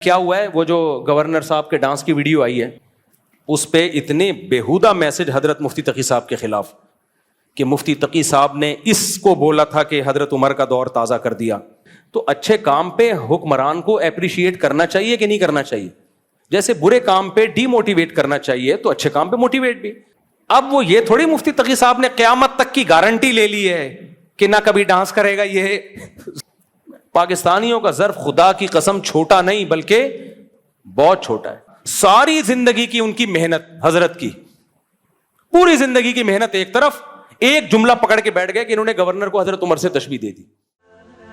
کیا ہوا ہے، وہ جو گورنر صاحب کے ڈانس کی ویڈیو آئی ہے اس پہ اتنے بیہودہ میسج حضرت مفتی تقی صاحب کے خلاف کہ مفتی تقی صاحب نے اس کو بولا تھا کہ حضرت عمر کا دور تازہ کر دیا. تو اچھے کام پہ حکمران کو اپریشیٹ کرنا چاہیے کہ نہیں کرنا چاہیے؟ جیسے برے کام پہ ڈی موٹیویٹ کرنا چاہیے تو اچھے کام پہ موٹیویٹ بھی. اب وہ یہ تھوڑی مفتی تقی صاحب نے قیامت تک کی گارنٹی لے لی ہے کہ نہ کبھی ڈانس کرے گا. یہ پاکستانیوں کا ظرف خدا کی قسم چھوٹا نہیں بلکہ بہت چھوٹا ہے. ساری زندگی کی ان کی محنت، حضرت کی پوری زندگی کی محنت ایک طرف، ایک جملہ پکڑ کے بیٹھ گئے کہ انہوں نے گورنر کو حضرت عمر سے تشبیہ دے دی.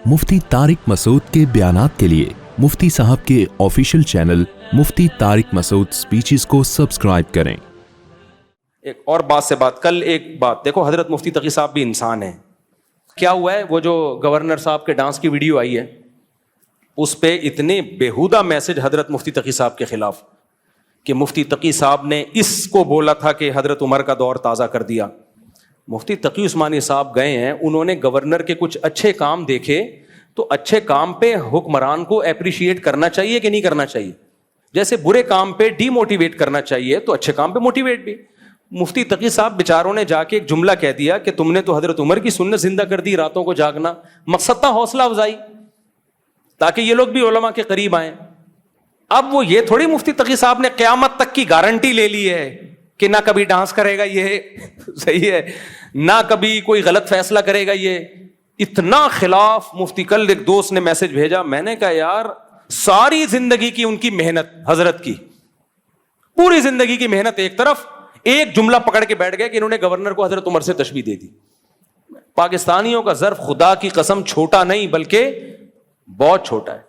مفتی طارق مسعود کے بیانات کے لیے مفتی صاحب کے آفیشیل چینل مفتی طارق مسعود سپیچز کو سبسکرائب کریں. ایک اور بات سے بات، کل ایک بات دیکھو، حضرت مفتی تقی صاحب بھی انسان ہیں. کیا ہوا ہے، وہ جو گورنر صاحب کے ڈانس کی ویڈیو آئی ہے اس پہ اتنے بیہودہ میسج حضرت مفتی تقی صاحب کے خلاف کہ مفتی تقی صاحب نے اس کو بولا تھا کہ حضرت عمر کا دور تازہ کر دیا. مفتی تقی عثمانی صاحب گئے ہیں، انہوں نے گورنر کے کچھ اچھے کام دیکھے تو اچھے کام پہ حکمران کو اپریشیٹ کرنا چاہیے کہ نہیں کرنا چاہیے؟ جیسے برے کام پہ ڈی موٹیویٹ کرنا چاہیے تو اچھے کام پہ موٹیویٹ بھی. مفتی تقی صاحب بیچاروں نے جا کے ایک جملہ کہہ دیا کہ تم نے تو حضرت عمر کی سنت زندہ کر دی، راتوں کو جاگنا. مقصد تھا حوصلہ افزائی تاکہ یہ لوگ بھی علماء کے قریب آئیں. اب وہ یہ تھوڑی مفتی تقی صاحب نے قیامت تک کی گارنٹی لے لی ہے کہ نہ کبھی ڈانس کرے گا، یہ صحیح ہے، نہ کبھی کوئی غلط فیصلہ کرے گا. یہ اتنا خلاف مفتی. کل ایک دوست نے میسج بھیجا، میں نے کہا یار ساری زندگی کی ان کی محنت، حضرت کی پوری زندگی کی محنت ایک طرف، ایک جملہ پکڑ کے بیٹھ گئے کہ انہوں نے گورنر کو حضرت عمر سے تشبیہ دے دی. پاکستانیوں کا ظرف خدا کی قسم چھوٹا نہیں بلکہ بہت چھوٹا ہے.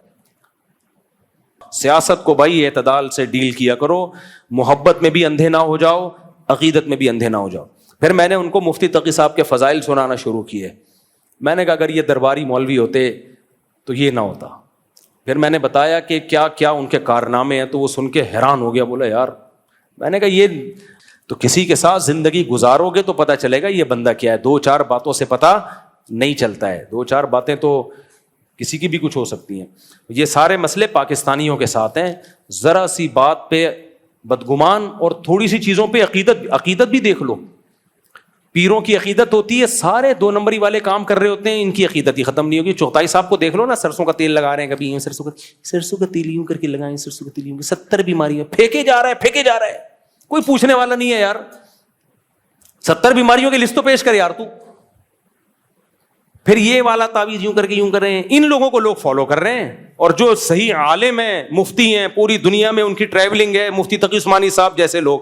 سیاست کو بھائی اعتدال سے ڈیل کیا کرو، محبت میں بھی اندھے نہ ہو جاؤ، عقیدت میں بھی اندھے نہ ہو جاؤ. پھر میں نے ان کو مفتی تقی صاحب کے فضائل سنانا شروع کیے. میں نے کہا اگر یہ درباری مولوی ہوتے تو یہ نہ ہوتا. پھر میں نے بتایا کہ کیا کیا ان کے کارنامے ہیں تو وہ سن کے حیران ہو گیا. بولا یار، میں نے کہا یہ تو کسی کے ساتھ زندگی گزارو گے تو پتہ چلے گا یہ بندہ کیا ہے. دو چار باتوں سے پتہ نہیں چلتا ہے، دو چار باتیں تو کسی کی بھی کچھ ہو سکتی ہیں. یہ سارے مسئلے پاکستانیوں کے ساتھ ہیں. ذرا سی بات پہ بدگمان اور تھوڑی سی چیزوں پہ عقیدت بھی دیکھ لو. پیروں کی عقیدت ہوتی ہے، سارے دو نمبری والے کام کر رہے ہوتے ہیں، ان کی عقیدت ہی ختم نہیں ہوگی. چوتھائی صاحب کو دیکھ لو نا، سرسوں کا تیل لگا رہے ہیں، کبھی سرسوں کا تیل یوں کر کے لگائیں، سرسوں کا تیل یوں، 70 بیماریاں پھینکے جا رہا ہے. کوئی پوچھنے والا نہیں ہے یار. 70 بیماریوں کی لسٹ تو پیش کر یار تو. پھر یہ والا تعویذ یوں کر کے یوں کر رہے ہیں. ان لوگوں کو لوگ فالو کر رہے ہیں، اور جو صحیح عالم ہیں، مفتی ہیں، پوری دنیا میں ان کی ٹریولنگ ہے، مفتی تقی عثمانی صاحب جیسے لوگ،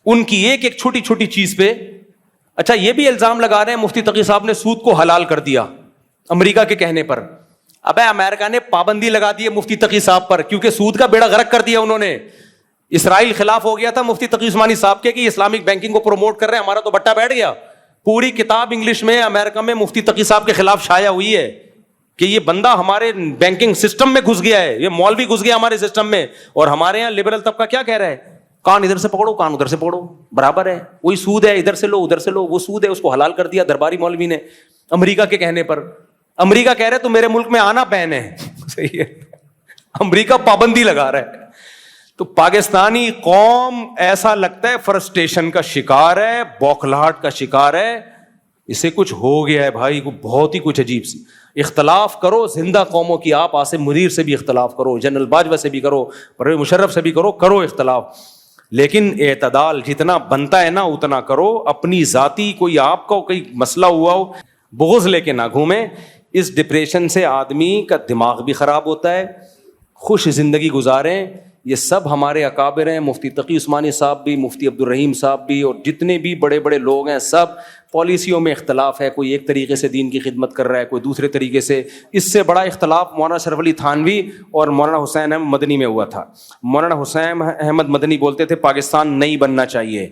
ان کی ایک ایک چھوٹی چھوٹی چیز پہ. اچھا یہ بھی الزام لگا رہے ہیں مفتی تقی صاحب نے سود کو حلال کر دیا امریکہ کے کہنے پر. ابے امریکہ نے پابندی لگا دی ہے مفتی تقی صاحب پر، کیونکہ سود کا بیڑا غرق کر دیا انہوں نے. اسرائیل خلاف ہو گیا تھا مفتی تقی عثمانی صاحب کے کہ اسلامک بینکنگ کو پروموٹ کر رہے ہیں، ہمارا تو بٹا بیٹھ گیا. پوری کتاب انگلش میں امریکہ میں مفتی تقی صاحب کے خلاف شائع ہوئی ہے کہ یہ بندہ ہمارے بینکنگ سسٹم میں گھس گیا ہے، یہ مولوی گھس گیا ہمارے سسٹم میں. اور ہمارے یہاں لبرل طبقہ کیا کہہ رہا ہے؟ کان ادھر سے پکڑو، کان ادھر سے پکڑو، برابر ہے، وہی سود ہے، ادھر سے لو ادھر سے لو، وہ سود ہے، اس کو حلال کر دیا درباری مولوی نے امریکہ کے کہنے پر. امریکہ کہہ رہے تو میرے ملک میں آنا بین ہے. صحیح ہے، امریکہ پابندی لگا رہا ہے. تو پاکستانی قوم ایسا لگتا ہے فرسٹریشن کا شکار ہے، بوکھلاہٹ کا شکار ہے. اسے کچھ ہو گیا ہے بھائی، بہت ہی کچھ عجیب سی. اختلاف کرو زندہ قوموں کی، آپ آصم منیر سے بھی اختلاف کرو، جنرل باجوہ سے بھی کرو، پرویز مشرف سے بھی کرو اختلاف، لیکن اعتدال جتنا بنتا ہے نا اتنا کرو. اپنی ذاتی کوئی آپ کا کوئی مسئلہ ہوا ہو، بغض لے کے نہ گھومیں. اس ڈپریشن سے آدمی کا دماغ بھی خراب ہوتا ہے. خوش زندگی گزاریں. یہ سب ہمارے اکابر ہیں، مفتی تقی عثمانی صاحب بھی، مفتی عبدالرحیم صاحب بھی، اور جتنے بھی بڑے بڑے لوگ ہیں سب. پالیسیوں میں اختلاف ہے، کوئی ایک طریقے سے دین کی خدمت کر رہا ہے، کوئی دوسرے طریقے سے. اس سے بڑا اختلاف مولانا اشرف علی تھانوی اور مولانا حسین احمد مدنی میں ہوا تھا. مولانا حسین احمد مدنی بولتے تھے پاکستان نہیں بننا چاہیے،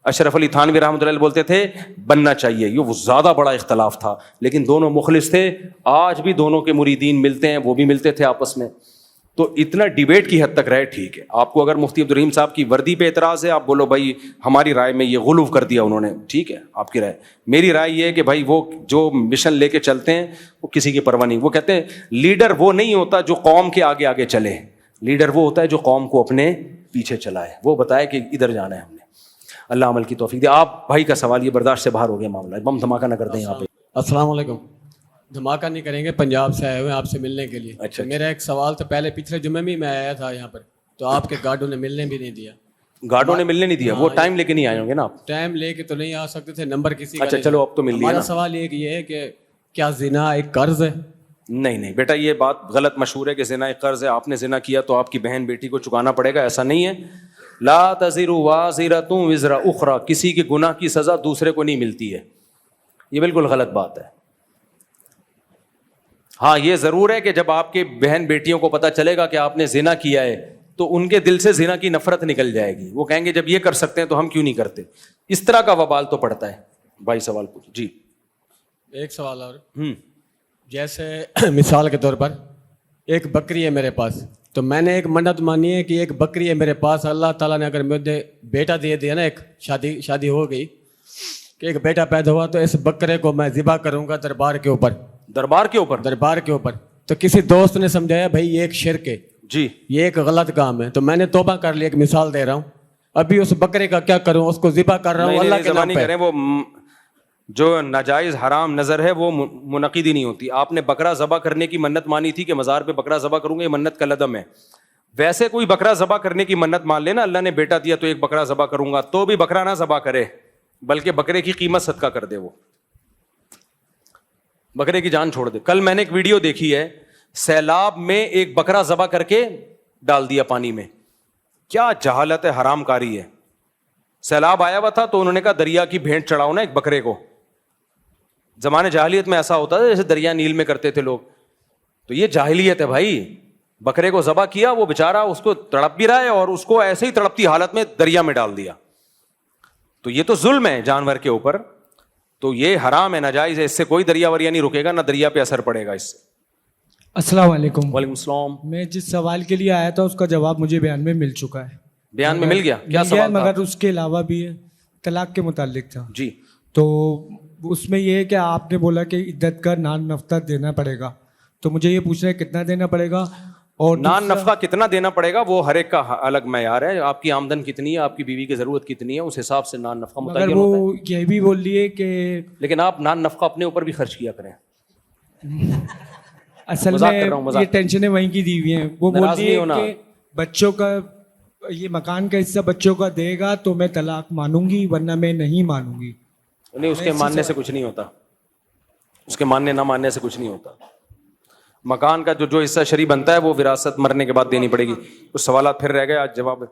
اشرف علی تھانوی رحمۃ اللہ بولتے تھے بننا چاہیے. یہ وہ زیادہ بڑا اختلاف تھا، لیکن دونوں مخلص تھے. آج بھی دونوں کے مریدین ملتے ہیں، وہ بھی ملتے تھے آپس میں. تو اتنا ڈیبیٹ کی حد تک رہے، ٹھیک ہے. آپ کو اگر مفتی عبدالرحیم صاحب کی وردی پہ اعتراض ہے، آپ بولو بھائی ہماری رائے میں یہ غلو کر دیا انہوں نے، ٹھیک ہے آپ کی رائے. میری رائے یہ ہے کہ بھائی وہ جو مشن لے کے چلتے ہیں وہ کسی کی پرواہ نہیں. وہ کہتے ہیں لیڈر وہ نہیں ہوتا جو قوم کے آگے آگے چلے، لیڈر وہ ہوتا ہے جو قوم کو اپنے پیچھے چلائے, وہ بتائے کہ ادھر جانا ہے ہم نے. اللہ عمل کی توفیق دے. آپ بھائی کا سوال یہ برداشت سے باہر ہو گیا معاملہ, بم دھماکہ نہ کر دیں یہاں پہ. السلام علیکم. دھماکہ نہیں کریں گے, پنجاب سے آئے ہوئے ہیں آپ سے ملنے کے لیے. اچھا, میرا ایک سوال تھا, پہلے پچھلے جمعے میں آیا تھا یہاں پر, تو آپ کے گارڈوں نے ملنے بھی نہیں دیا. گارڈوں نے ملنے نہیں دیا, وہ ٹائم لے کے نہیں آئے ہوں گے نا آپ. ٹائم لے کے تو نہیں آ سکتے تھے, نمبر کسی کا. اچھا چلو اب تو مل لیا. ہمارا سوال یہ ہے کہ کیا زنا ایک قرض ہے؟ نہیں بیٹا, یہ بات غلط مشہور ہے کہ زنا ایک قرض ہے. آپ نے زنا کیا تو آپ کی بہن بیٹی کو چکانا پڑے گا, ایسا نہیں ہے. لا تزر وازرۃ وزر اخرى, کسی کے گناہ کی سزا دوسرے کو نہیں ملتی ہے, یہ بالکل غلط بات ہے. ہاں یہ ضرور ہے کہ جب آپ کے بہن بیٹیوں کو پتہ چلے گا کہ آپ نے زنا کیا ہے تو ان کے دل سے زنا کی نفرت نکل جائے گی, وہ کہیں گے جب یہ کر سکتے ہیں تو ہم کیوں نہیں کرتے. اس طرح کا وبال تو پڑتا ہے. بھائی سوال پوچھ. جی ایک سوال اور. جیسے مثال کے طور پر ایک بکری ہے میرے پاس, تو میں نے ایک منت مانی ہے کہ ایک بکری ہے میرے پاس, اللہ تعالیٰ نے اگر مجھے بیٹا دے دیا نا, ایک شادی ہو گئی کہ ایک بیٹا پیدا ہوا, تو اس بکرے کو میں ذبح کروں گا دربار کے اوپر. دربار کے اوپر. تو کسی دوست نے سمجھایا بھائی یہ ایک شرک ہے, جی یہ ایک غلط کام ہے, تو میں نے توبہ کر لی. ایک مثال دے رہا ہوں, ابھی اس بکرے کا کیا کروں, اس کو ذبح کر رہا ہوں اللہ کے نام پہ. وہ جو ناجائز حرام نظر ہے وہ منعقد ہی نہیں ہوتی. آپ نے بکرا ذبح کرنے کی منت مانی تھی کہ مزار پہ بکرا ذبح کروں گا, یہ منت کا لدم ہے. ویسے کوئی بکرا ذبح کرنے کی منت مان لینا, اللہ نے بیٹا دیا تو ایک بکرا ذبح کروں گا, تو بھی بکرا نہ ذبح کرے بلکہ بکرے کی قیمت صدقہ کر دے, وہ بکرے کی جان چھوڑ دے. کل میں نے ایک ویڈیو دیکھی ہے, سیلاب میں ایک بکرا ذبح کر کے ڈال دیا پانی میں. کیا جہالت ہے, حرام کاری ہے. سیلاب آیا ہوا تھا تو انہوں نے کہا دریا کی بھینٹ چڑھاؤ نا ایک بکرے کو. زمانے جاہلیت میں ایسا ہوتا تھا جیسے دریا نیل میں کرتے تھے لوگ, تو یہ جاہلیت ہے بھائی. بکرے کو ذبح کیا, وہ بےچارا اس کو تڑپ بھی رہا ہے اور اس کو ایسے ہی تڑپتی حالت میں دریا میں ڈال دیا, تو یہ تو ظلم ہے جانور کے اوپر, تو یہ حرام ہے, ناجائز ہے. اس سے کوئی دریا وریا نہیں رکے گا, نہ دریا پہ اثر پڑے گا اس سے. السلام علیکم. وعلیکم السلام. میں جس سوال کے لیے آیا تھا اس کا جواب مجھے بیان میں مل چکا ہے. بیان میں مل گیا؟ کیا سوال تھا؟ مگر اس کے علاوہ بھی طلاق کے متعلق تھا. جی تو اس میں یہ ہے کہ آپ نے بولا کہ عدت کا نان نفقہ دینا پڑے گا, تو مجھے یہ پوچھنا ہے کتنا دینا پڑے گا, اور نان نفقہ کتنا دینا پڑے گا وہ ہر ایک کا الگ معیار ہے. آپ کی آمدن کتنی ہے, آپ کی بیوی کی ضرورت کتنی ہے, اس حساب سے نان نفقہ متعین ہوتا ہے. وہ یہ بھی بول لیے کہ لیکن آپ نان نفقہ اپنے اوپر بھی خرچ کیا کریں. اصل میں یہ ٹینشنیں وہیں کی دی ہوئی ہیں. وہ بول رہی ہے کہ بچوں کا یہ مکان کا حصہ بچوں کا دے گا تو میں طلاق مانوں گی, ورنہ میں نہیں مانوں گی. نہیں, اس کے ماننے سے کچھ نہیں ہوتا, اس کے ماننے نہ ماننے سے کچھ نہیں ہوتا. مکان کا جو حصہ شرعی بنتا ہے وہ وراثت مرنے کے بعد دینی پڑے گی. کچھ سوالات پھر رہ گئے, آج جواب